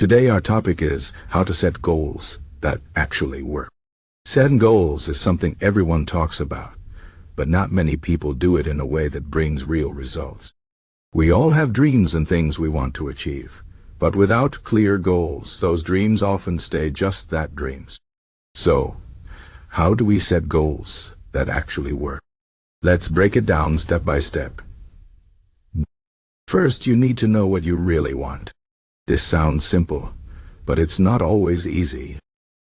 Today our topic is how to set goals that actually work. Setting goals is something everyone talks about, but not many people do it in a way that brings real results. We all have dreams and things we want to achieve, but without clear goals, those dreams often stay just that, dreams. So, how do we set goals that actually work? Let's break it down step by step. First, you need to know what you really want. This sounds simple, but it's not always easy.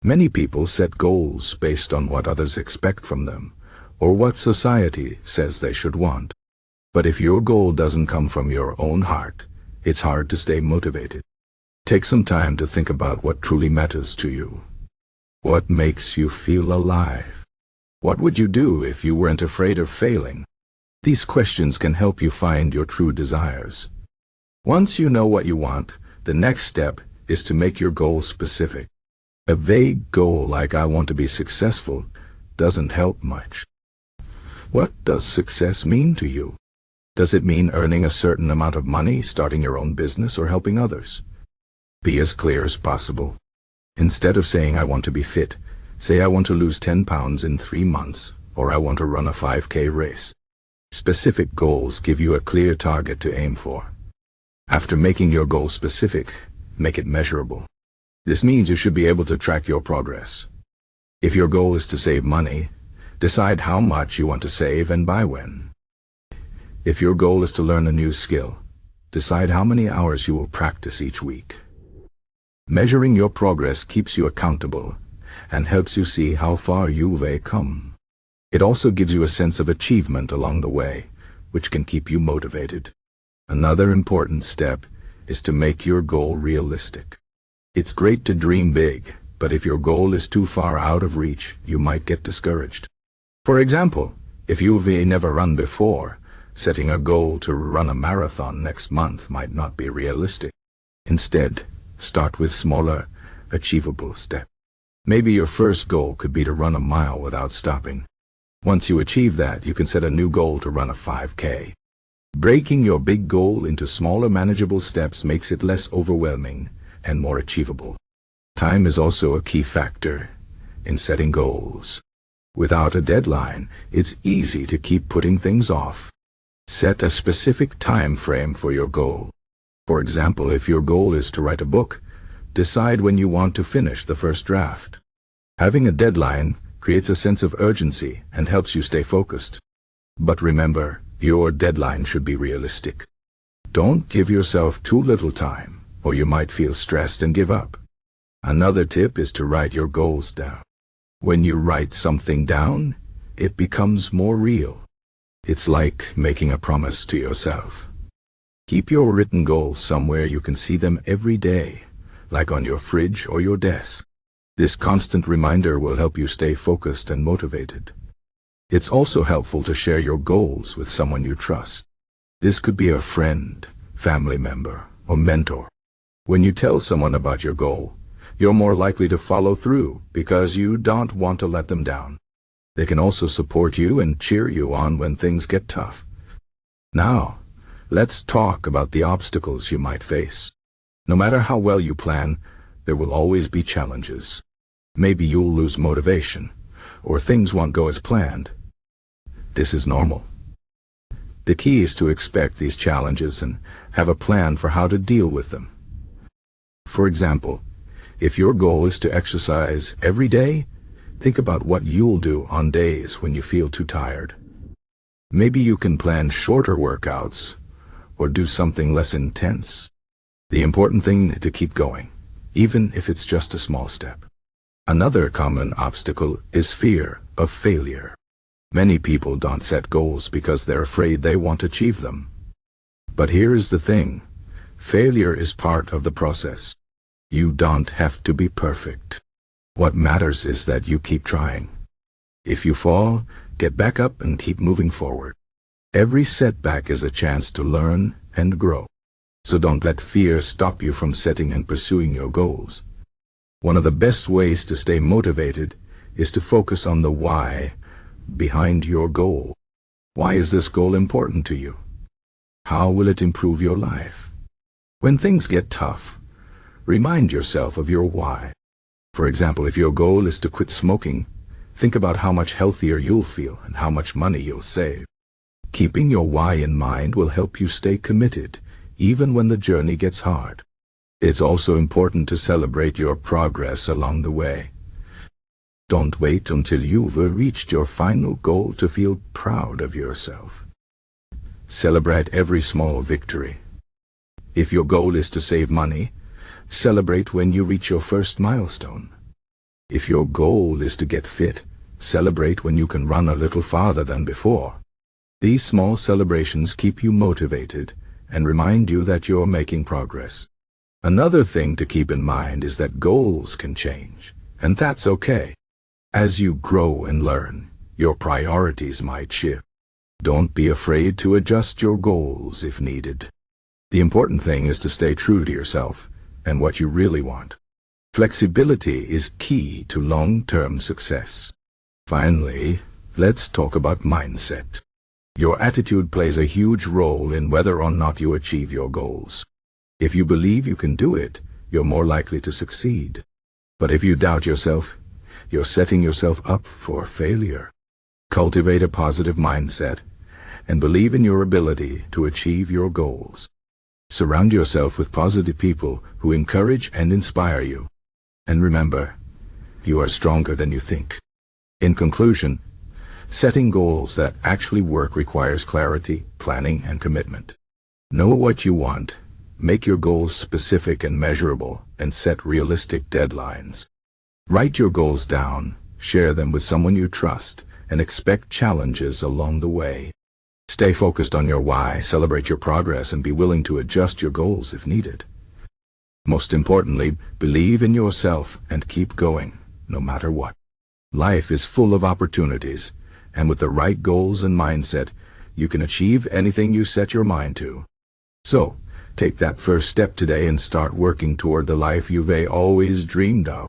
Many people set goals based on what others expect from them, or what society says they should want. But if your goal doesn't come from your own heart, it's hard to stay motivated. Take some time to think about what truly matters to you. What makes you feel alive? What would you do if you weren't afraid of failing? These questions can help you find your true desires. Once you know what you want, the next step is to make your goal specific. A vague goal like "I want to be successful" doesn't help much. What does success mean to you? Does it mean earning a certain amount of money, starting your own business, or helping others? Be as clear as possible. Instead of saying "I want to be fit," say "I want to lose 10 pounds in 3 months," or "I want to run a 5K race." Specific goals give you a clear target to aim for. After making your goal specific, make it measurable. This means you should be able to track your progress. If your goal is to save money, decide how much you want to save and by when. If your goal is to learn a new skill, decide how many hours you will practice each week. Measuring your progress keeps you accountable and helps you see how far you've come. It also gives you a sense of achievement along the way, which can keep you motivated. Another important step is to make your goal realistic. It's great to dream big, but if your goal is too far out of reach, you might get discouraged. For example, if you've never run before, setting a goal to run a marathon next month might not be realistic. Instead, start with smaller, achievable steps. Maybe your first goal could be to run a mile without stopping. Once you achieve that, you can set a new goal to run a 5K. Breaking your big goal into smaller, manageable steps makes it less overwhelming and more achievable. Time is also a key factor in setting goals. Without a deadline, it's easy to keep putting things off. Set a specific time frame for your goal. For example, if your goal is to write a book, decide when you want to finish the first draft. Having a deadline creates a sense of urgency and helps you stay focused. But remember, your deadline should be realistic. Don't give yourself too little time, or you might feel stressed and give up. Another tip is to write your goals down. When you write something down, it becomes more real. It's like making a promise to yourself. Keep your written goals somewhere you can see them every day, like on your fridge or your desk. This constant reminder will help you stay focused and motivated. It's also helpful to share your goals with someone you trust. This could be a friend, family member, or mentor. When you tell someone about your goal, you're more likely to follow through because you don't want to let them down. They can also support you and cheer you on when things get tough. Now, let's talk about the obstacles you might face. No matter how well you plan, there will always be challenges. Maybe you'll lose motivation, or things won't go as planned. This is normal. The key is to expect these challenges and have a plan for how to deal with them. For example, if your goal is to exercise every day, think about what you'll do on days when you feel too tired. Maybe you can plan shorter workouts or do something less intense. The important thing is to keep going, even if it's just a small step. Another common obstacle is fear of failure. Many people don't set goals because they're afraid they won't achieve them. But here's the thing. Failure is part of the process. You don't have to be perfect. What matters is that you keep trying. If you fall, get back up and keep moving forward. Every setback is a chance to learn and grow. So don't let fear stop you from setting and pursuing your goals. One of the best ways to stay motivated is to focus on the why behind your goal. Why is this goal important to you? How will it improve your life? When things get tough, Remind yourself of your why. For example, if your goal is to quit smoking, think about how much healthier you'll feel and how much money you'll save. Keeping your why in mind will help you stay committed, even when the journey gets hard. It's also important to celebrate your progress along the way. Don't wait until you've reached your final goal to feel proud of yourself. Celebrate every small victory. If your goal is to save money, celebrate when you reach your first milestone. If your goal is to get fit, celebrate when you can run a little farther than before. These small celebrations keep you motivated and remind you that you're making progress. Another thing to keep in mind is that goals can change, and that's okay. As you grow and learn, your priorities might shift. Don't be afraid to adjust your goals if needed. The important thing is to stay true to yourself and what you really want. Flexibility is key to long-term success. Finally, let's talk about mindset. Your attitude plays a huge role in whether or not you achieve your goals. If you believe you can do it, you're more likely to succeed. But if you doubt yourself, you're setting yourself up for failure. Cultivate a positive mindset and believe in your ability to achieve your goals. Surround yourself with positive people who encourage and inspire you. And remember, you are stronger than you think. In conclusion, setting goals that actually work requires clarity, planning, and commitment. Know what you want, make your goals specific and measurable, and set realistic deadlines. Write your goals down, share them with someone you trust, and expect challenges along the way. Stay focused on your why, celebrate your progress, and be willing to adjust your goals if needed. Most importantly, believe in yourself and keep going, no matter what. Life is full of opportunities, and with the right goals and mindset, you can achieve anything you set your mind to. So, take that first step today and start working toward the life you've always dreamed of.